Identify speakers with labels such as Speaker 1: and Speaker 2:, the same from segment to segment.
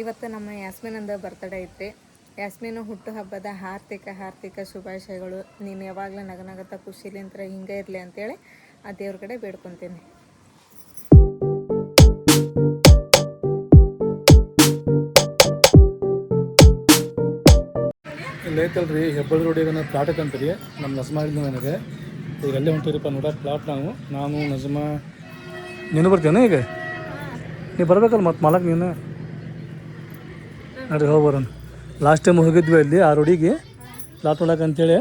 Speaker 1: ಇವತ್ತು ನಮ್ಮ ಯಾಸ್ಮಿನಂದ ಬರ್ತಡೇ ಐತ್ರಿ. ಯಾಸ್ಮಿನು ಹುಟ್ಟುಹಬ್ಬದ ಹಾರ್ದಿಕ ಶುಭಾಶಯಗಳು. ನೀನು ಯಾವಾಗಲೂ ನಗನಗತ್ತ ಖುಷಿಲಿಂತ್ರ ಹಿಂಗೆ ಇರಲಿ ಅಂತೇಳಿ ಆ ದೇವ್ರ ಕಡೆ ಬೇಡ್ಕೊತೀನಿ.
Speaker 2: ಇಲ್ಲಿ ಐತಲ್ರಿ ಹೆಬ್ಬಳ್ಳಿ ರೋಡಿಗೆ ನಾವು ಪ್ಲಾಟ್ ಐತಂತ್ರಿ. ನಮ್ಮ ನಜ್ಮಾ ಹೇಳಿದ್ನು ನನಗೆ, ಈಗ ಅಲ್ಲೇ ಹೊಂಟಿರಪ್ಪ ನೋಡಕ್ಕೆ ಪ್ಲಾಟ್. ನಾನು ನಜ್ಮಾ ನೀನು ಬರ್ತೀನ ಈಗ? ನೀವು ಬರ್ಬೇಕಲ್ಲ ಮತ್ತು ಮಾಲಕ್ ನೀನು ನೋಡ್ರಿ ಹೋಗಿ ಬರೋಣ. ಲಾಸ್ಟ್ ಟೈಮ್ ಹೋಗಿದ್ವಿ ಅಲ್ಲಿ ಆ ರೋಡಿಗೆ ಪ್ಲಾಟ್ ನೋಡಕ್ಕೆ ಅಂತೇಳಿ.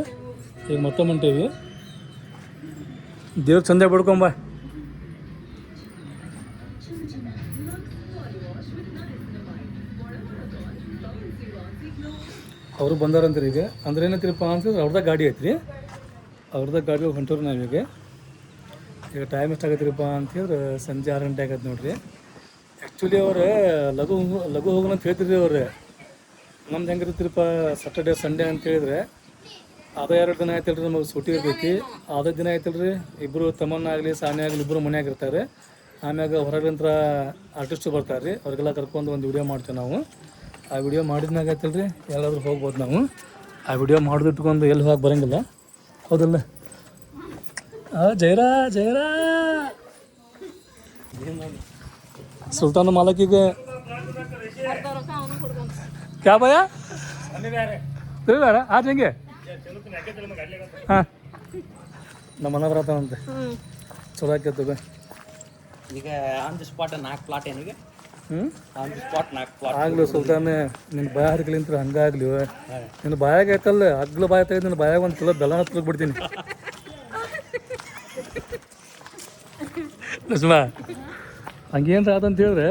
Speaker 2: ಈಗ ಮತ್ತೊಮ್ಮೆ ಹೊಂಟೀವಿ. ದೇವ್ರ ಚಂದ ಬಿಡ್ಕೊಂಬ. ಅವರು ಬಂದಾರಂತ್ರಿ ಈಗ. ಅಂದ್ರೆ ಏನಂತೀರಪ್ಪ ಅಂತಂದ್ರೆ ಅವ್ರದ್ದು ಗಾಡಿ ಐತ್ರಿ, ಅವ್ರದ್ದು ಗಾಡಿ ಹೊಂಟವ್ರು ನಾವೀಗ. ಈಗ ಟೈಮ್ ಎಷ್ಟಾಗತ್ರಿಪ್ಪ ಅಂತಂದ್ರೆ ಸಂಜೆ 6 ಗಂಟೆ ಆಗತ್ತೆ ನೋಡ್ರಿ. ಆ್ಯಕ್ಚುಲಿ ಅವ್ರು ಲಘು ಹೋಗೋಣ ಅಂತ ಹೇಳ್ತಿದ್ರಿ ಅವ್ರೆ. ನಮ್ದು ಹೆಂಗಿರ್ತೀರಪ್ಪ ಸಾಟರ್ಡೆ ಸಂಡೇ ಅಂತ ಹೇಳಿದ್ರೆ ಅದ 2 ದಿನ ಆಯ್ತಲ್ರಿ ನಮಗೆ ಸೂಟಿ ಇರ್ತೈತಿ. ಅದ ದಿನ ಆಯ್ತಲ್ರಿ ಇಬ್ಬರು ತಮ್ಮನ್ನ ಆಗಲಿ ಸಾನೆ ಆಗಲಿ ಇಬ್ಬರು ಮನ್ಯಾಗ ಇರ್ತಾರೆ. ಆಮ್ಯಾಗ ಹೊರಗಂತ್ರ ಆರ್ಟಿಸ್ಟು ಬರ್ತಾರೆ ರೀ, ಅವ್ರಿಗೆಲ್ಲ ಕರ್ಕೊಂಡು ಒಂದು ವಿಡಿಯೋ ಮಾಡ್ತೇವೆ ನಾವು. ಆ ವಿಡಿಯೋ ಮಾಡಿದ್ಮ್ಯಾಗ ಆಯ್ತಲ್ರಿ ಎಲ್ಲಾದ್ರೂ ಹೋಗ್ಬೋದು ನಾವು. ಆ ವಿಡಿಯೋ ಮಾಡೋದು ಇಟ್ಕೊಂಡು ಎಲ್ಲಿ ಹೋಗಿ ಬರೋಂಗಿಲ್ಲ, ಹೌದಲ್ಲ? ಜೈರಾ ಸುಲ್ತಾನ್ ಮಾಲಕಿಗೆ ಕ್ಯಾ ಭಯ ಬೇಡ ಆತ ಹೆಂಗೆ? ಹಾಂ ನಮ್ಮ ಮನ ಬರತ್ತಾನಂತೆ. ಚಲೋ ಆಕೈತೆ
Speaker 3: ಈಗ ಆನ್ ದಿ ಸ್ಪಾಟ್ 4 ಪ್ಲಾಟ್ ಏನಿಗೆ ಆನ್ ದಿ ಸ್ಪಾಟ್ 4 ಪ್ಲಾಟ್
Speaker 2: ಆಗ್ಲಿ ಸುಲ್ತಾನೆ. ನಿನ್ನ ಬಾಯ ಹರ್ಕಲಿಂತ್ರ ಹಂಗಾಗ್ಲಿ. ನಿನ್ನ ಬಾಯಾಗ ಐತಲ್ಲ ಅಗ್ಲು ಬಾಯ ತೆಗೆದು ನಿನ್ನ ಬಾಯಾಗ 1 ಕಿಲೋ ಬೆಲ್ಲ ತುರುಕ್ ಬಿಡ್ತೀನಿ. ನಸ್ಮಾ ಹಂಗೇನು ಆತಂತ ಹೇಳಿದ್ರೆ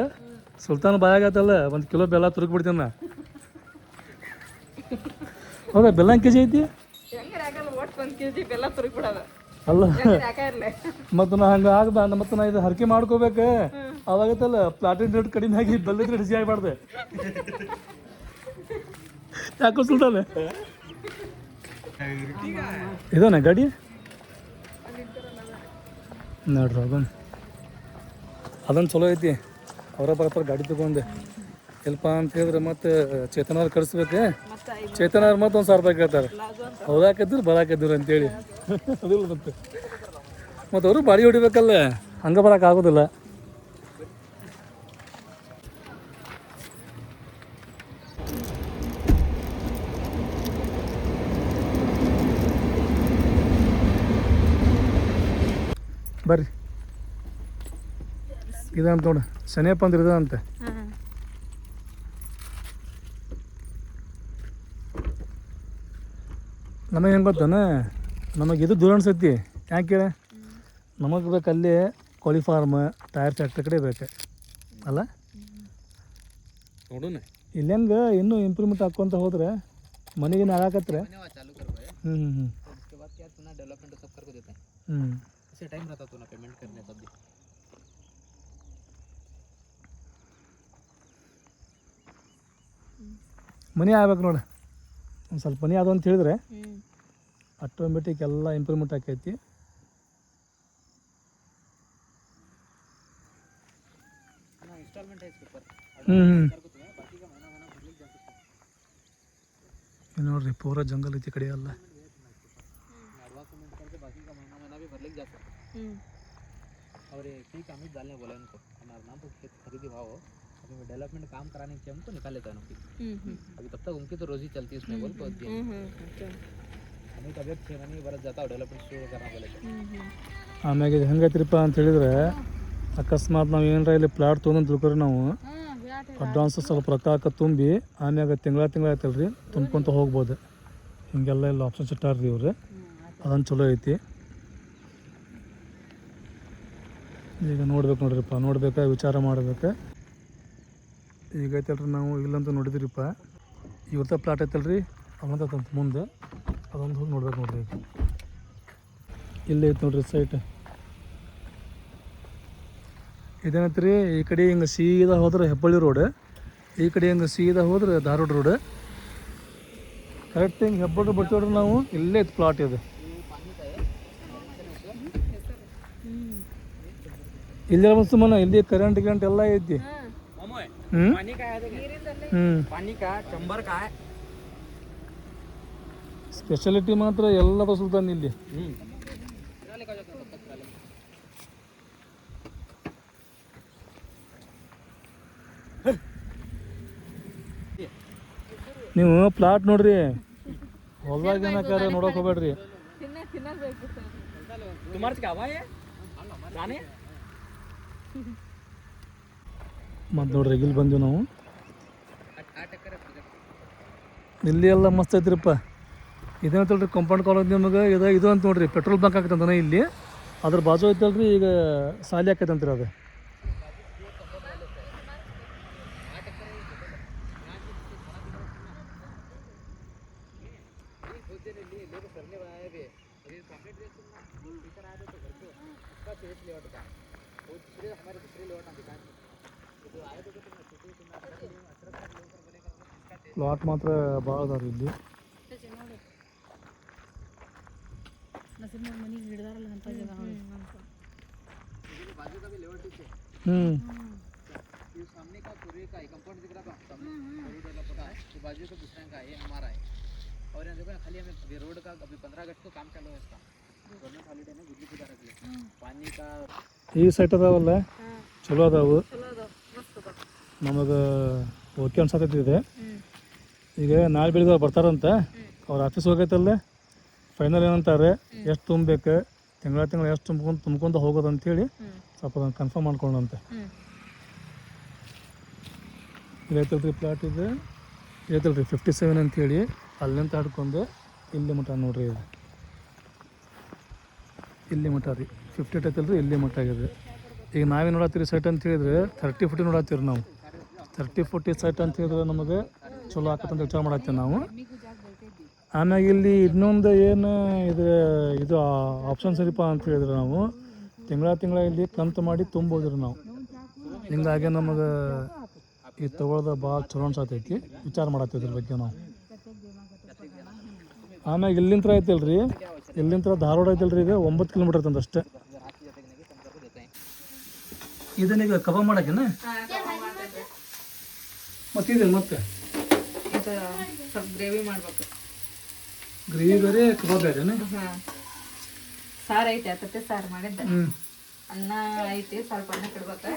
Speaker 2: ಸುಲ್ತಾನ್ ಬಾಯಾಗ ಆತಲ್ಲ 1 ಕಿಲೋ ಬೆಲ್ಲ ತುರುಕ್ ಬಿಡ್ತೀನಿ ನಾ. ಹೌದಾ? ಬೆಲ್ಲ ಹೆಂಗೆ ಕೆಜಿ ಐತಿ? ಅಲ್ಲ ಮತ್ತು ನಾ ಹಂಗೆ ಆಗ್ಬಾರ್ದು. ಮತ್ತು ನಾ ಇದು ಹರಕೆ ಮಾಡ್ಕೋಬೇಕು. ಅವಾಗತ್ತಲ್ಲ ಪ್ಲಾಟಿನ ರೇಟ್ ಕಡಿಮೆ ಆಗಿ ಬೆಲ್ಲದ ರೇಟ್ ಹೆಚ್ಚಿಗೆ ಆಗ್ಬಾರ್ದು. ಯಾಕೋ ಸುಲ್ತಾನೆ ಇದಾನೆ ಗಾಡಿ ನೋಡ್ರಿ. ಅದೊಂದು ಚಲೋ ಐತಿ. ಅವರ ಬರತ್ತಾರ ಗಾಡಿ ತಗೊಂಡೆ ಎಲ್ಪ ಅಂತ ಹೇಳಿದ್ರೆ ಮತ್ತೆ ಚೇತನವ್ರು ಕಳಿಸ್ಬೇಕು. ಚೇತನವ್ರು ಮತ್ತೆ 1,000 ರೂಪಾಯಿ ಕೇಳ್ತಾರೆ. ಹೋಗಾಕಿದ್ರು ಬರಾಕಿದ್ರು ಅಂತೇಳಿ. ಅದಿಲ್ಲ ಮತ್ತು ಅವರು ಬಾಡಿ ಹೊಡಿಬೇಕಲ್ಲ, ಹಂಗೆ ಬರೋಕೆ ಆಗೋದಿಲ್ಲ. ಬರ್ರಿ ಇದಂತ ನೋಡು, ಶನಿಯಪ್ಪ ಅಂದ್ರೆ ಇದಂತೆ. ನಮಗೆ ಹೆಂಗೆ ಗೊತ್ತಾನ, ನಮಗೆ ಇದು ದೂರ ಅನ್ಸೈತಿ. ಯಾಕೆ ನಮಗೆ ಬೇಕು ಅಲ್ಲಿ ಕೋಳಿ ಫಾರ್ಮ್ ಟೈರ್ ಫ್ಯಾಕ್ಟ್ರಿ ಕಡೆ ಬೇಕು ಅಲ್ಲ? ನೋಡೋಣ ಇಲ್ಲಿ ಹೆಂಗೆ ಇನ್ನೂ ಇಂಪ್ರೂವ್ಮೆಂಟ್ ಹಾಕ್ಕೊಂತ ಹೋದ್ರೆ ಮನೆಗೆ ಹಾಕತ್ರೆ. ಮನೆ ಆಗ್ಬೇಕು ನೋಡಿ. ಒಂದು ಸ್ವಲ್ಪ ಮನೆ ಅದು ಅಂತ ಹೇಳಿದ್ರೆ ಆಟೋಮೆಟಿಕ್ ಎಲ್ಲ ಇಂಪ್ರೂವ್ಮೆಂಟ್ ಆಕೈತಿ. ನೋಡ್ರಿ ಪೂರಾ ಜಂಗಲ್ ಐತಿ ಕಡೆ ಎಲ್ಲ.
Speaker 3: डेवलपमेंट काम कराने के हमको निकाल लेता है अभी तब तक उनकी तो रोजी चलती है उसमें बोल तो हमें तबियत से नहीं बरस जाता डेवलपमेंट शुरू करना बोले
Speaker 2: ಆಮ್ಯಾಗ ಇದು ಹೆಂಗೈತಿರಪ್ಪ ಅಂತ ಹೇಳಿದ್ರೆ ಅಕಸ್ಮಾತ್ ನಾವು ಏನಾರ ಇಲ್ಲಿ ಪ್ಲಾಟ್ ತೊಗೊಂಡು ತಿಳ್ಕೊರಿ ನಾವು ಅಡ್ವಾನ್ಸ್ ಸ್ವಲ್ಪ ರೊಕ್ಕ ತುಂಬಿ ಆಮ್ಯಾಗ ತಿಂಗಳ ಆಯ್ತಲ್ರಿ ತುಂಬ್ಕೊಂತ ಹೋಗ್ಬೋದು. ಹಿಂಗೆಲ್ಲ ಇಲ್ಲ ಆಪ್ಷನ್ ಸಿಟ್ಟಾರ್ರಿ ಇವ್ರು. ಅದೊಂದು ಚಲೋ ಐತಿ. ಈಗ ನೋಡ್ಬೇಕು ನೋಡ್ರಿಪ್ಪ, ನೋಡ್ಬೇಕಾ ವಿಚಾರ ಮಾಡ್ಬೇಕು. ಈಗ ಐತಲ್ರಿ ನಾವು ಇಲ್ಲಂತೂ ನೋಡಿದ್ರಿಪ್ಪ ಇವ್ರದ ಪ್ಲಾಟ್ ಐತಲ್ರಿ ಅವಂತ ಮುಂದೆ ಅದೊಂದು ಹೋಗಿ ನೋಡ್ಬೇಕು ನೋಡ್ರಿ. ಇಲ್ಲೇ ಐತೆ ನೋಡ್ರಿ ಸೈಟ್. ಇದೇನೈತ್ರಿ ಈ ಕಡೆ ಹಿಂಗೆ ಸೀದಾ ಹೋದ್ರೆ ಹೆಬ್ಬಳ್ಳಿ ರೋಡ್, ಈ ಕಡೆ ಹಿಂಗೆ ಸೀದಾ ಹೋದ್ರೆ ಧಾರವಾಡ ರೋಡ್. ಕರೆಕ್ಟ್ ಹಿಂಗೆ ಹೆಬ್ಬಳ್ಳಿ ಬರ್ತೀವ್ರಿ ನಾವು. ಇಲ್ಲೇ ಐತೆ ಪ್ಲಾಟ್ ಇದು. ಇಲ್ಲಿ ಸುಮ್ಮನೆ ಇಲ್ಲಿ ಕರೆಂಟ್ ಎಲ್ಲ ಐತಿ.
Speaker 3: पानी का है देखिए,
Speaker 2: ಹ್ಞೂ
Speaker 3: पानी का चंबर का है।
Speaker 2: ಸ್ಪೆಷಾಲಿಟಿ ಮಾತ್ರ ಎಲ್ಲ ಸುಲ್ತಾನ್ ಇಲ್ಲಿ. ನೀವು ಪ್ಲಾಟ್ ನೋಡ್ರಿ, ಹೊಲ್ದಾಗ ಏನಕ್ಕಾರ ನೋಡೋಕೆ ಹೋಗ್ಬೇಡ್ರಿ.
Speaker 3: तुम्हारे क्या हुआ है जाने
Speaker 2: ಮತ್ತು ನೋಡ್ರಿ ಇಲ್ಲಿ ಬಂದೀವಿ ನಾವು. ಇಲ್ಲಿ ಎಲ್ಲ ಮಸ್ತ್ ಐತ್ರಿಪ್ಪ. ಇದೇನೈತಲ್ರಿ ಕಂಪೌಂಡ್ ಕಾಲೇಜ್ ನಿಮಗೆ ಇದು ಅಂತ ನೋಡ್ರಿ, ಪೆಟ್ರೋಲ್ ಬಂಕ್ ಆಗ್ತಂತಾನೆ ಇಲ್ಲಿ. ಅದ್ರ ಬಾಜು ಐತಲ್ರಿ ಈಗ ಸಾಲಿ ಆಕೈತಂತ್ರಿ ಅದು. ಪ್ಲಾಟ್ ಮಾತ್ರ ಭಾಳ ಅದಾವ್ರಿ ಇಲ್ಲಿ.
Speaker 3: ये सामने का पूरे का कंपाउंड दिख रहा था सामने रोड वाला पता है, तो बाजू का दूसरा का है, ये हमारा है। और यहाँ देखो ना खाली हमें ये रोड का अभी 15 अगस्त को काम चालू है इसका, गवर्नमेंट हॉलीडे में बिजली पूजा रख ली पानी का।
Speaker 2: ಈ ಸೈಟ್ ಅದಾವಲ್ಲ ಚಲೋ ಅದಾವು, ನಮಗೆ ಓಕೆ ಅನ್ಸತೈತಿ ಇದೆ. ಈಗ ನಾಳೆ ಬೆಳಿಗ್ಗೆ ಅವ್ರು ಬರ್ತಾರಂತ, ಅವ್ರ ಆಫೀಸ್ ಹೋಗೈತಲ್ಲ, ಫೈನಲ್ ಏನಂತಾರೆ ಎಷ್ಟು ತುಂಬಬೇಕು, ತಿಂಗಳ ಎಷ್ಟು ತುಂಬ್ಕೊಂಡು ಹೋಗೋದು ಅಂಥೇಳಿ ಸ್ವಲ್ಪ ಕನ್ಫರ್ಮ್ ಮಾಡ್ಕೊಂಡಂತೆ. ಇದೈತಲ್ರಿ ಪ್ಲಾಟ್ ಇದೆ, ಇದೈತಲ್ರಿ 57 ಅಂಥೇಳಿ, ಅಲ್ಲಿಂದ ಆಡ್ಕೊಂಡು ಇಲ್ಲಿ ಮಠ ನೋಡ್ರಿ. ಇದು ಇಲ್ಲಿ ಮಠ ರೀ 58 ಐತಲ್ರಿ, ಇಲ್ಲಿ ಮಠ ಆಗಿದೆ. ಈಗ ನಾವೇ ನೋಡತ್ತೀರಿ ಸೈಟ್ ಅಂತ ಹೇಳಿದ್ರೆ 30-40 ನೋಡತ್ತೀರಿ ನಾವು. 30-40 ಸೈಟ್ ಅಂತ ಹೇಳಿದ್ರೆ ನಮಗೆ ಚಲೋ ಆಕತ್ತಂತ ವಿಚಾರ ಮಾಡತ್ತೀವಿ ನಾವು. ಆಮ್ಯಾಗ ಇಲ್ಲಿ ಇನ್ನೊಂದು ಏನು ಇದು ಆಪ್ಷನ್ ಸರಿಪ ಅಂತ ಹೇಳಿದ್ರೆ ನಾವು ತಿಂಗಳ ಇಲ್ಲಿ ಕಂತು ಮಾಡಿ ತುಂಬೋದ್ರಿ ನಾವು. ಹಿಂಗಾಗಿ ನಮಗೆ ಈ ತೊಗೊಳೋದು ಭಾಳ ಚಲೋ ಅನ್ಸತೈತಿ, ವಿಚಾರ ಮಾಡತ್ತಿದ್ರ ಬಗ್ಗೆ ನಾವು. ಆಮ್ಯಾಗ ಇಲ್ಲಿಂತ್ರ ಐತಲ್ರಿ, ಇಲ್ಲಿಂತ್ರ ಧಾರವಾಡ ಐತಲ್ರಿ, ಈಗ 9 ಕಿಲೋಮೀಟರ್ ಐತಂತ ಅಷ್ಟೇ. ಇದನ್ನೀಗ ಕಬಾಬ್ ಮಾಡಕ್ಕೇನ ಮತ್ತೆ ಇದೆ ಮತ್ತೆ
Speaker 1: ಇದು ಸ್ವಲ್ಪ ಗ್ರೇವಿ ಮಾಡ್ಬೇಕು.
Speaker 2: ಗ್ರೇವಿ ಬೇರೆ ಕಬಾಬ್ ಬೇರೆನ?
Speaker 1: ಸಾರು ಐತಿ, ಅತತ್ತೆ ಸಾರು ಮಾಡಿದ್ದೆ.
Speaker 2: ಹ್ಞೂ
Speaker 1: ಅನ್ನ ಐತಿ, ಸ್ವಲ್ಪ ಅನ್ನ ಕೊಡ್ಬೇಕು.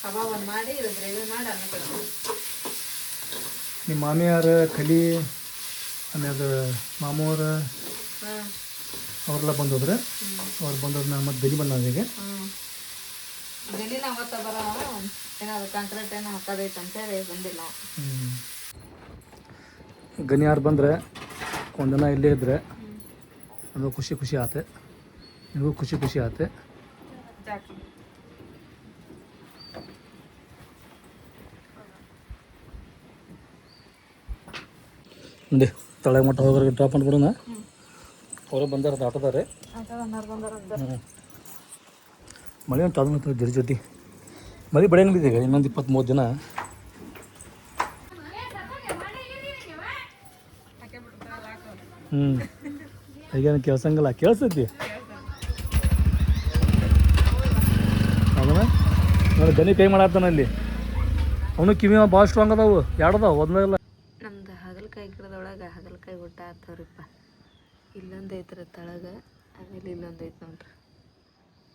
Speaker 1: ಕಬಾಬ್ ಒಂದು ಮಾಡಿ ಇದು ಗ್ರೇವಿ ಮಾಡಿ ಅನ್ನ ಕೊಡ್ಬೇಕು.
Speaker 2: ನಿಮ್ಮ ಮಾಮಿಯಾರ ಕಲಿ ಆಮೇಲೆ ಮಾಮೂರ ಅವರೆಲ್ಲ ಬಂದೋದ್ರೆ, ಅವ್ರು ಬಂದೋದ್ರೆ ಮತ್ತೆ ಬೆಲಿ ಬಂದವರಿಗೆ
Speaker 1: ಬೆಲಿನ ಅವತ್ತ ಬರ ಏನಾದ್ರು ಕಾಂಕ್ರೀಟ್ ಏನೋ ಹಾಕೋದೈತೆ ಅಂತೇಳಿ ಬಂದಿಲ್ಲ ನಾವು.
Speaker 2: ಗನಿ ಯಾರು ಬಂದರೆ ಒಂದಿನ ಇಲ್ಲೇ ಇದ್ದರೆ ನಮಗೂ ಖುಷಿ ಆತೆ, ನಿಮಗೂ ಖುಷಿ ಆತೆ.
Speaker 1: ಜಾಕಿ
Speaker 2: ನೋಡಿ ತಳಗ ಮಟ್ಟ ಹೋಗೋರಿಗೆ ಡ್ರಾಪ್ ಮಾಡ್ಬಿಡೋಣ. ಅವರು ಬಂದಾರ ಆಟೋದಾರೆ. ಮಳೆ ಅಂತ ಅದನ್ನ ಜೊತೆ ಮಳೆ ಬೆಳೆಯಂಗಿದೆ ಈಗ ಇನ್ನೊಂದು 20-30 ದಿನ. ಈಗೇನು ಕೇಳ್ಸಂಗಿಲ್ಲ, ಕೇಳಿಸ್ತೈತಿ ಅದನ್ನ ನೋಡಿ. ಗನಿ ಕೈ ಮಾಡತ್ತಾನ ಅಲ್ಲಿ, ಅವನು ಕಿವಿ ಭಾಳ ಸ್ಟ್ರಾಂಗ್ ಅದಾವು, ಎರಡದಾವು ಒಂದಲ್ಲ.
Speaker 1: ನಮ್ದು ಹಾಗಲಕಾಯಿ ಗಿಡದೊಳಗೆ ಹಾಗಲಕಾಯಿ ಊಟ ಆಗ್ತಾವ್ರಿಪ್ಪ. ಇಲ್ಲೊಂದು ಐತ್ರಿ ತಳಗ, ಆಮೇಲೆ ಇಲ್ಲೊಂದು ಐತೆ ನೋಡ್ರಿ.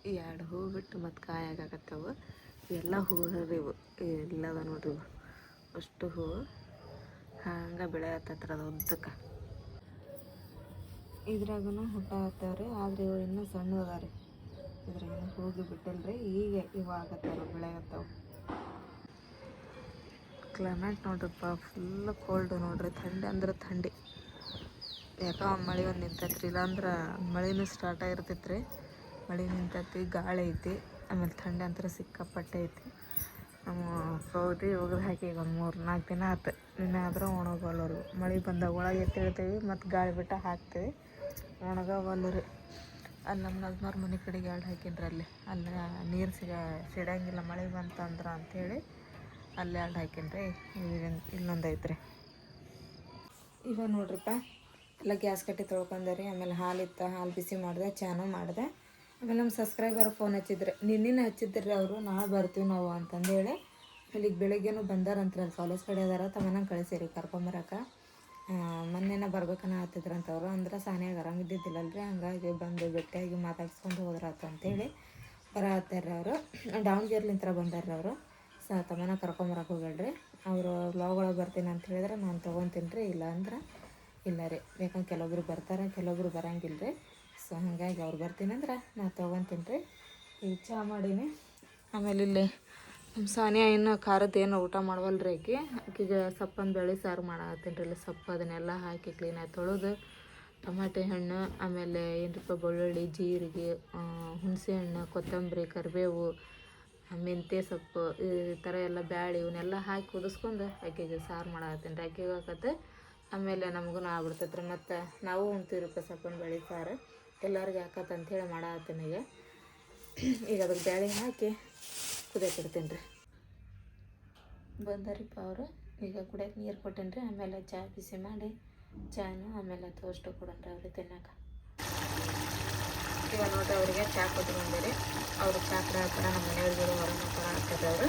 Speaker 1: ಈ 2 ಹೂವು ಬಿಟ್ಟು ಮತ್ತು ಕಾಯಿ ಆಗಾಕತ್ತವು. ಇವೆಲ್ಲ ಹೂವು ರೀ ಇವು, ಇಲ್ಲದ ನೋಡ್ರಿ ಇವು ಅಷ್ಟು ಹೂವು ಹಂಗೆ ಬೆಳೆಯತ್ತತ್ರ ಅದು ಉದ್ದಕ್ಕೆ. ಇದ್ರಾಗೂ ಹುಟ್ಟ ಆಗ್ತಾವ್ರಿ, ಆದರೆ ಇವು ಇನ್ನೂ ಸಣ್ಣ ಅದಾವ್ರಿ. ಇದ್ರಾಗ ಹೋಗಿ ಬಿಟ್ಟಲ್ರಿ, ಈಗ ಇವು ಆಗತ್ತವ್ರು ಬೆಳೆಯತ್ತವು. ಕ್ಲೈಮೇಟ್ ನೋಡ್ರಿಪ್ಪ ಫುಲ್ ಕೋಲ್ಡ್ ನೋಡ್ರಿ, ಥಂಡಿ ಅಂದ್ರೆ ಥಂಡಿ. ಯಾಕೆ ಮಳೆ ಒಂದು ನಿಂತೈತ್ರಿ, ಇಲ್ಲಾಂದ್ರೆ ಮಳೆನೂ ಸ್ಟಾರ್ಟ್ ಆಗಿರ್ತೈತೆ ರೀ. ಮಳೆ ನಿಂತೈತಿ, ಗಾಳಿ ಐತಿ, ಆಮೇಲೆ ಥಂಡಿ ಅಂತ ಸಿಕ್ಕಾಪಟ್ಟೆ ಐತಿ. ನಮ್ಮ ಕೌದಿ ಒಗ್ದು ಹಾಕಿ ಈಗ ಒಂದು 3-4 ದಿನ ಆಯ್ತು. ನಿನ್ನೆ ಆದ್ರೆ ಒಣಗೋಲ್ಲರು. ಮಳೆ ಬಂದಾಗ ಒಳಗೆ ಎತ್ತಿಡ್ತೀವಿ, ಮತ್ತು ಗಾಳಿ ಬಿಟ್ಟು ಹಾಕ್ತೀವಿ, ಒಣಗೋವಲ್ಲು ರೀ. ಅಲ್ಲಿ ನಮ್ಮ ನಜ್ಮಾರ್ ಮನೆ ಕಡೆಗೆ 2 ಹಾಕಿನ್ರಿ. ಅಲ್ಲಿ ನೀರು ಸಿಡಂಗಿಲ್ಲ ಮಳೆ ಬಂತಂದ್ರೆ ಅಂಥೇಳಿ ಅಲ್ಲಿ 2 ಹಾಕಿನ್ರಿ. ಇಲ್ಲೊಂದು ಐತ್ರಿ. ಇವಾಗ ನೋಡ್ರಿಪ್ಪ ಎಲ್ಲ ಗ್ಯಾಸ್ ಕಟ್ಟಿ ತೊಳ್ಕೊಂಡರಿ. ಆಮೇಲೆ ಹಾಲಿತ್ತು, ಹಾಲು ಬಿಸಿ ಮಾಡಿದೆ, ಚಾನು ಮಾಡಿದೆ. ಆಮೇಲೆ ನಮ್ಮ ಸಬ್ಸ್ಕ್ರೈಬರ್ ಫೋನ್ ಹಚ್ಚಿದ್ರೆ, ನಿನ್ನೆ ಹಚ್ಚಿದ್ರಿ ಅವರು, ನಾಳೆ ಬರ್ತೀವಿ ನಾವು ಅಂತಂದೇಳಿ ಅಲ್ಲಿಗೆ ಬೆಳಗ್ಗೆನೂ ಬಂದಾರಂತ್ರಿ, ಅಲ್ಲಿ ಕಾಲೇಜ್ ಕಡೆ ಅದಾರ, ತಮ್ಮನ ಕಳಿಸಿರಿ ಕರ್ಕೊಂಬರಕ್ಕೆ. ಮೊನ್ನೆನ ಬರ್ಬೇಕನ್ನ ಹತ್ತಿದ್ರಂತವ್ರು, ಅಂದ್ರೆ ಸಾನ್ಯಾಗ ಆರಾಮಿದ್ದಿದ್ದಿಲ್ಲಲ್ರಿ, ಹಂಗಾಗಿ ಬಂದು ಭೇಟಿಯಾಗಿ ಮಾತಾಡ್ಸ್ಕೊಂಡು ಹೋದ್ರಾತು ಅಂತೇಳಿ ಬರತ್ತಾರ್ರಿ ಅವರು. ದಾವಣಗೆರೆಲಿಂತ್ರ ಬಂದಾರ್ರಿ ಅವರು. ತಮ್ಮನ ಕರ್ಕೊಂಬರಕ್ಕೆ ಹೋಗ್ಯಾಳ್ರಿ. ಅವರು ವ್ಲಾಗೊಳಗೆ ಬರ್ತೀನಿ ಅಂತ ಹೇಳಿದ್ರೆ ನಾನು ತೊಗೊತೀನಿ ರೀ, ಇಲ್ಲ ಅಂದ್ರೆ ಇಲ್ಲ ರೀ. ಬೇಕಂದ್ರೆ ಕೆಲವೊಬ್ರು ಬರ್ತಾರೆ, ಕೆಲವೊಬ್ರು ಬರಂಗಿಲ್ಲ ರೀ. ಸೊ ಹಾಗಾಗಿ ಅವ್ರು ಬರ್ತೀನಿ ಅಂದ್ರೆ ನಾನು ತೊಗೊತೀನಿ ರೀ. ಈಗ ಚಹಾ ಮಾಡೀನಿ. ಆಮೇಲೆ ಇಲ್ಲಿ ನಮ್ಮ ಸಾನಿಯಾ ಇನ್ನು ಖಾರದ್ದು ಏನು ಊಟ ಮಾಡವಲ್ರಿ. ಆಕೆಗೆ ಸಪ್ಪಂದು ಬೇಳೆ ಸಾರು ಮಾಡತ್ತೀನಿ ರೀ. ಇಲ್ಲಿ ಸೊಪ್ಪು ಅದನ್ನೆಲ್ಲ ಹಾಕಿ ಕ್ಲೀನಾಗಿ ತೊಳೆದು ಟಮಾಟೆ ಹಣ್ಣು, ಆಮೇಲೆ ಏನಪ್ಪ ಬೆಳ್ಳುಳ್ಳಿ, ಜೀರಿಗೆ, ಹುಣಸೆ ಹಣ್ಣು, ಕೊತ್ತಂಬರಿ, ಕರಿಬೇವು, ಮೆಂತ್ಯ ಸೊಪ್ಪು, ಈ ಥರ ಎಲ್ಲ ಬ್ಯಾಳೆ ಇವನ್ನೆಲ್ಲ ಹಾಕಿ ಕುದಿಸ್ಕೊಂಡು ಆಕೆಗೆ ಸಾರು ಮಾಡತ್ತೀನಿ ರೀ. ಆಕೆಗೆ ಹಾಕತ್ತೆ, ಆಮೇಲೆ ನಮಗೂ ಆಗ್ಬಿಡ್ತೈತೆ ರೀ. ಮತ್ತು ನಾವು ಉಣ್ತೀವ್ರಿ ಸಪ್ಪನ ಬೇಳೆ ಸಾರು, ಎಲ್ಲರಿಗೆ ಹಾಕತ್ತಂಥೇಳಿ ಮಾಡತ್ತೀನಿ. ಈಗ ಅದಕ್ಕೆ ಬ್ಯಾಳೆ ಹಾಕಿ ಕುದಿಯಕ್ಕೆ ರೀ. ಬಂದಾರಿಪ್ಪ ಅವರು. ಈಗ ಕುಡಿಯೋಕೆ ನೀರು ಕೊಟ್ಟೇನಿ ರೀ. ಆಮೇಲೆ ಚಹಾ ಬಿಸಿ ಮಾಡಿ ಚಾನು ಆಮೇಲೆ ಟೋಸ್ಟು ಕೊಡೋಣ್ರಿ ಅವ್ರಿಗೆ ತಿನ್ನೋಕೆ. ಇವಾಗ ನೋಡ್ರಿ ಅವ್ರಿಗೆ ಚಹಾ ಕೊಟ್ಟು ಬಂದಿರಿ. ಅವರು ಚಹಾ ಕುಡಿಯತ್ತಾರ, ನಮ್ಮ ಮನೆಯವ್ರಿಗೆ ಹೊರಗೆ ಕೊಡಾಕ್ತಾರೆ ಅವರು.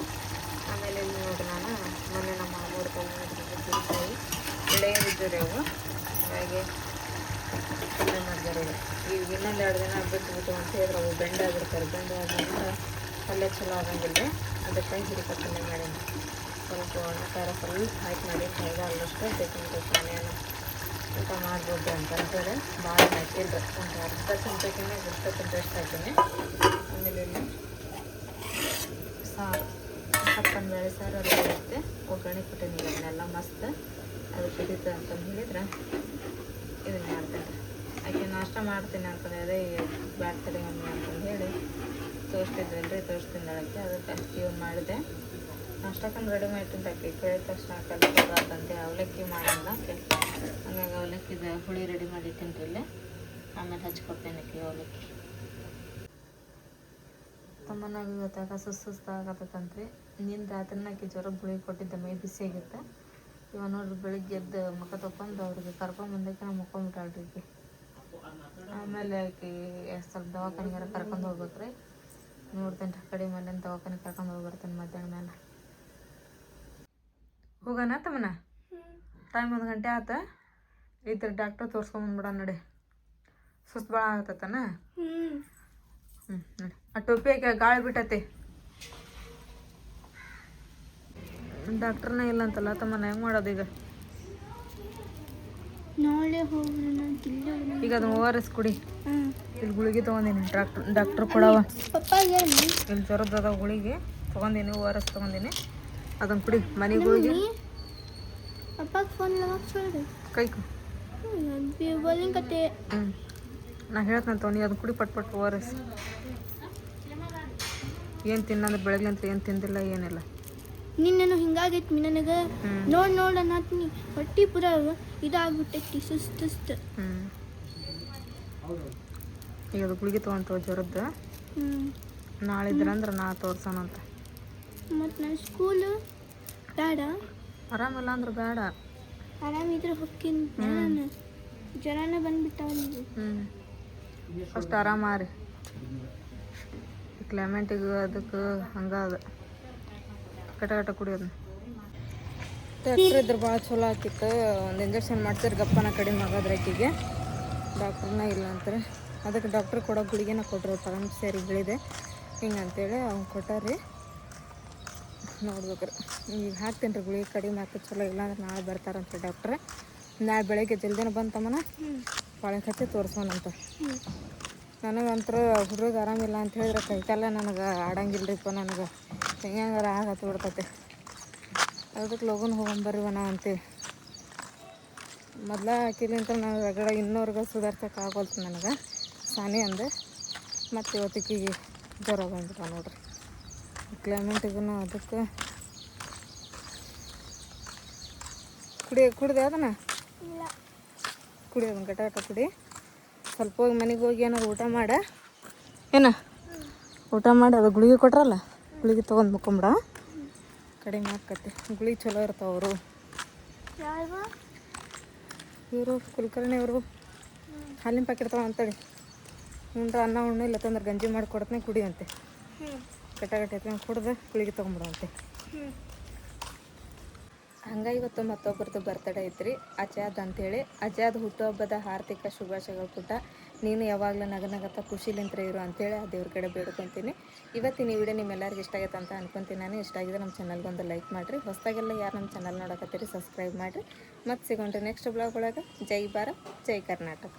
Speaker 1: ಆಮೇಲೆ ಇಲ್ಲಿ ನೋಡ್ರಿ ನಾನು ಮೊನ್ನೆ ನಮ್ಮ ಮಾಮೂರು ತಗೊಂಡಿದ್ರಿ ಎಳೆಯದಿದ್ದು ರೀ ಅವು, ಹಾಗಾಗಿ ಪಲ್ಯ ಮಾಡಿದಾರೆ. ಈಗ ಇನ್ನೊಂದು 2 ದಿನ ಬಿಟ್ಟು ಅಂತ ಹೇಳಿದ್ರೆ ಅವು ಬೆಂಡಾಗಿರ್ತಾರೆ. ಬೆಂಡಾದ್ರಿಂದ ಪಲ್ಯ ಚಲೋ ಆಗಂಗಿಲ್ಲ ರೀ. ಅದಕ್ಕಾಗಿ ಹಿರಿಕ ಪಲ್ಯ ಮಾಡೀನಿ. ಸ್ವಲ್ಪ ಒಣ ಖಾರ ಸ್ವಲ್ಪ ಹಾಕಿ ಮಾಡಿ ಕೈಗಾಲಷ್ಟು ಬೇಕಂದ್ರೆ ಸಾನಿಯನ್ನು ಊಟ ಮಾಡ್ಬೋದು ಅಂತಂತೇಳಿ ಭಾಳ ಹಾಕಿಲ್ಲ ರೀ. ಒಂದು ಅರ್ಧ ಚಮಚಕ್ಕಿಂತ ಅಷ್ಟು ಹಾಕೀನಿ. ಆಮೇಲೆ ಇಲ್ಲಿ ಸಾರು, ಸಪ್ಪನ ಬೇಳೆ ಸಾರು ಅದು ಇರುತ್ತೆ, ಒಗ್ಗರಣೆ ಕೊಟ್ಟೀನಿ. ಅದನ್ನೆಲ್ಲ ಮಸ್ತ್ ಅದು ಕುದೀತು ಅಂತಂದು ಹೇಳಿದ್ರೆ ಇದನ್ನು ಮಾಡ್ತೇನೆ ರೀ. ಆಕೆ ನಾಷ್ಟ ಮಾಡ್ತೀನಿ ಅಂತಂದು ಅದೇ ಬ್ಯಾಡ್ತದೆ ಮಮ್ಮಿ ಅಂತಂದು ಹೇಳಿ ತೋರಿಸ್ತಿದ್ವಲ್ರಿ, ತೋರಿಸ್ತಿದ್ದಾಳಕ್ಕೆ. ಅದಕ್ಕೆ ಇವ್ನು ಮಾಡಿದೆ. ನಾಷ್ಟಕ್ಕಂದು ರೆಡಿ ಮಾಡಿಟ್ಟಿಂದ ಆಕೆ ಕೇಳಿದ ತಕ್ಷಣ ಕಲಿಸ್ತಂತೆ ಅವಲಕ್ಕಿ ಮಾಡಲ್ಲ ಆಕೆ, ಹಂಗಾಗಿ ಅವಲಕ್ಕಿದ ಹುಳಿ ರೆಡಿ ಮಾಡಿಟ್ಟಿನಿ ರೀ ಇಲ್ಲೇ. ಆಮೇಲೆ ಹಚ್ಕೊಡ್ತೇನೆ ಆಕೆ ಅವಲಕ್ಕಿ. ತಮ್ಮನಾಗ ಇವತ್ತಾಗ ಸುಸ್ತಾಗತ್ತಂತ್ರಿ. ನಿನ್ನ ರಾತ್ರಿನ ಆಕೆ ಜ್ವರ ಗುಳಿಗೆ ಕೊಟ್ಟಿದ್ದೆ, ಮೈ ಬಿಸಿಯಾಗಿತ್ತು. ಇವಾಗ ನೋಡ್ರಿ ಬೆಳಿಗ್ಗೆ ಎದ್ದು ಮುಖ ತೊಗೊಂಡು ಅವ್ರಿಗೆ ಕರ್ಕೊಂಬಂದಕ್ಕೆ ನಾವು ಮುಕ್ಕೊಂಬಿಟ್ಟಾಳ್ರಿ ಆಕೆ. ಆಮೇಲೆ ಆಕೆ ಸ್ವಲ್ಪ ದವಾಖಾನೆಗಾರ ಕರ್ಕೊಂಡು ಹೋಗ್ಬೇಕ್ರಿ. ನೋಡ್ತೇನೆ ರೀ ಕಡಿಮೆ ಮೇಲೆ ದವಾಖಾನೆ ಕರ್ಕೊಂಡು ಹೋಗಿ ಬರ್ತೇನೆ ಮಧ್ಯಾಹ್ನ ಮೇಲೆ. ಹೋಗೋಣ ತಮ್ಮನ? ಟೈಮ್ 1 ಗಂಟೆ ಆತ. ಇದ್ರ ಡಾಕ್ಟ್ರ್ ತೋರಿಸ್ಕೊಂಬಂದ್ಬಿಡ ನೋಡಿ. ಸುಸ್ತು ಭಾಳ ಆಗತ್ತನ? ನೋಡಿ ಆ ಟೋಪಿ ಹಾಕಿ ಗಾಳಿ ಬಿಟ್ಟತಿ. ಡಾಕ್ಟ್ರನೇ ಇಲ್ಲ ಅಂತಲ್ಲ ತಮ್ಮನ, ಹೆಂಗೆ ಮಾಡೋದು ಈಗ? ಈಗ ಅದನ್ನ ORS ಕುಡಿ. ಇಲ್ಲಿ ಗುಳಿಗೆ ತೊಗೊಂಡಿನಿ, ಡಾಕ್ಟ್ರ್ ಕೊಡವ. ಇಲ್ಲಿ ಜ್ವರದ ಗುಳಿಗೆ ತೊಗೊಂಡಿನಿ, ORS ತೊಗೊಂಡಿನಿ. ಅದನ್ನು ಕುಡಿ. ಮನೆಗೆ ಹೋಗಿ ಕೈ ನಾ ಹೇಳ್ತೇನೆ ತೊಗೊಂಡು ಅದನ್ನ ಕುಡಿ ಪಟ್ ORS. ಏನು ತಿನ್ನಂದ್ರೆ ಬೆಳಗ್ಗೆ ಅಂತ ಏನು ತಿಂದಿಲ್ಲ ಏನಿಲ್ಲ.
Speaker 4: ನಿನ್ನೇನು ಹಿಂಗಾಗೈತಿ ನನಗೆ ನೋಡ್ ಅನ್ನತ್ನಿ. ಹೊಟ್ಟಿ ಪುರ ಇದಾಗ್ಬಿಟ್ಟೈತಿ, ಸುಸ್ತು.
Speaker 1: ಈಗ ಅದು ಗುಳಿಗೆ ತೊಗೊಂತವ ಜ್ವರದ್ದು. ನಾಳಿದ್ರಂದ್ರೆ ನಾ ತೋರ್ಸೋಣಂತ.
Speaker 4: ಮತ್ತು ನನ್ನ ಸ್ಕೂಲು ಬೇಡ,
Speaker 1: ಆರಾಮಿಲ್ಲ ಅಂದ್ರೆ ಬೇಡ.
Speaker 4: ಆರಾಮಿದ್ರೆ ಹೊಕ್ಕಿನ ನಾನು ಜ್ವರನೇ ಬಂದ್ಬಿಟ್ಟಾವ.
Speaker 1: ಫಸ್ಟ್ ಆರಾಮಾರಿ. ಕ್ಲೈಮೇಟಿಗೆ ಅದಕ್ಕೆ ಹಂಗಾದ ಕಟ ಕುಡಿಯೋದು. ಡಾಕ್ಟ್ರ್ ಇದ್ರೆ ಭಾಳ ಚಲೋ ಆಗ್ತಿತ್ತು. ಒಂದು ಇಂಜೆಕ್ಷನ್ ಮಾಡ್ತಾರೆ, ಗಪ್ಪನ ಕಡಿಮೆ ಆಗೋದ್ರೆ ಆಕೆಗೆ. ಡಾಕ್ಟ್ರನ್ನ ಇಲ್ಲ ಅಂತಾರೆ. ಅದಕ್ಕೆ ಡಾಕ್ಟ್ರ್ ಕೊಡೋ ಗುಳಿಗೆನ ಕೊಟ್ಟರು, ತಗೊಂಡು ಸೇರಿ ಬೆಳಿದೆ ಹಿಂಗೆ ಅಂತೇಳಿ ಅವ್ನು ಕೊಟ್ಟಾರಿ. ನೋಡ್ಬೇಕ್ರಿ ಈಗ ಹಾಕ್ತೀನಿ ರೀ ಗುಳಿಗೆ, ಕಡಿಮೆ ಆಗ್ತದೆ ಚಲೋ. ಇಲ್ಲ ಅಂದ್ರೆ ನಾಳೆ ಬರ್ತಾರಂತೆ ಡಾಕ್ಟ್ರ್. ನಾಳೆ ಬೆಳಗ್ಗೆ ಜಲ್ದಿನ ಬಂತಮ್ಮನ ಪಾಳೆ ಹಚ್ಚಿ ತೋರಿಸೋಣಂತ. ನನಗಂತೂ ಹುಡುಗ ಆರಾಮಿಲ್ಲ ಅಂತ ಹೇಳಿದ್ರೆ ಕೈಕಾಲ ನನಗೆ ಆಡಂಗಿಲ್ರಿಪ್ಪ. ನನಗೆ ಹೆಂಗಾರ ಆಗತ್ತೆ ಬಿಡ್ತೈತೆ. ಅದಕ್ಕೆ ಲಗುನ್ ಹೋಗೊಂಬರ್ರಿವನ ಅಂತೇಳಿ ಮೊದಲ ಹಾಕಿಲಿಂತ ನನಗೆ ರಗಡ ಇನ್ನೂರ್ಗೆ ಸುಧಾರ್ಸಕ್ಕೆ ಆಗೋಲ್ತು ನನಗೆ. ಸಾನಿ ಅಂದೆ ಮತ್ತು ಇವತ್ತಿಗೆ ಜ್ವರ ಬಂದ್ಬಿಟ್ಟ ನೋಡ್ರಿ. ಕ್ಲೈಮೇಟಿಗೂ ಅದಕ್ಕೆ ಕುಡಿದೆ ಅದನ್ನ ಕುಡಿ, ಅದನ್ನು ಗಟ ಕುಡಿ. ಸ್ವಲ್ಪ ಹೋಗಿ ಮನೆಗೆ ಹೋಗಿ ಏನಾದ್ರು ಊಟ ಮಾಡ. ಊಟ ಮಾಡಿ ಅದು ಗುಳಿಗೆ ಕೊಟ್ರಲ್ಲ, ಗುಳಿಗೆ ತೊಗೊಂಡು ಮುಕ್ಕೊಂಬಿಡ, ಕಡಿಮೆ ಆಕತ್ತೆ. ಗುಳಿಗೆ ಚಲೋ ಇರ್ತಾವೆ ಅವರು. ಇವರು ಕುಲಕರ್ಣಿ ಅವರು ಹಾಲಿನ ಪ್ಯಾಕೆಟ್ ತೊಗೊಂಡು ಅಂತೇಳಿ ಉಂಡ್ರೆ ಅನ್ನ ಉಣ್ಣು, ಇಲ್ಲ ತಂದ್ರೆ ಗಂಜಿ ಮಾಡಿ ಕೊಡ್ತೀನಿ ಕುಡಿ ಅಂತೆ. ಗಟ್ಟ ಎತ್ಕೊಂಡು ಕುಡ್ದು ಗುಳಿಗೆ ತೊಗೊಂಬಿಡುವಂತೆ. ಹಂಗೆ ಇವತ್ತು ಮತ್ತೊಬ್ಬರದ್ದು ಬರ್ತಡೇ ಐತ್ರಿ ಅಜಾದ್ ಅಂತೇಳಿ. ಅಜಾದ್ ಹುಟ್ಟುಹಬ್ಬದ ಹಾರ್ದಿಕ ಶುಭಾಶಯಗಳು ಪುಟ್ಟ. ನೀನು ಯಾವಾಗಲೂ ನಗನಗತ್ತ ಖುಷಿಲಿಂತ್ರ ಇರು ಅಂತೇಳಿ ಆ ದೇವ್ರ ಕಡೆ ಬೇಡ್ಕೊತೀನಿ. ಇವತ್ತಿನ ಈ ವಿಡಿಯೋ ನಿಮ್ಮೆಲ್ಲರಿಗೂ ಇಷ್ಟ ಆಗೈತೆ ಅಂತ ಅನ್ಕೊತೀನಿ. ನಾನು ಇಷ್ಟ ಆಗಿದೆ ನಮ್ಮ ಚಾನಲ್ಗೊಂದು ಲೈಕ್ ಮಾಡಿರಿ. ಹೊಸದಾಗೆಲ್ಲ ಯಾರು ನಮ್ಮ ಚಾನಲ್ ನೋಡಕತ್ತೀರಿ ಸಬ್ಸ್ಕ್ರೈಬ್ ಮಾಡಿರಿ. ಮತ್ತು ಸಿಗೋಣ್ರಿ ನೆಕ್ಸ್ಟ್ ಬ್ಲಾಗ್ ಒಳಗೆ. ಜೈ ಭಾರತ್ ಜೈ ಕರ್ನಾಟಕ.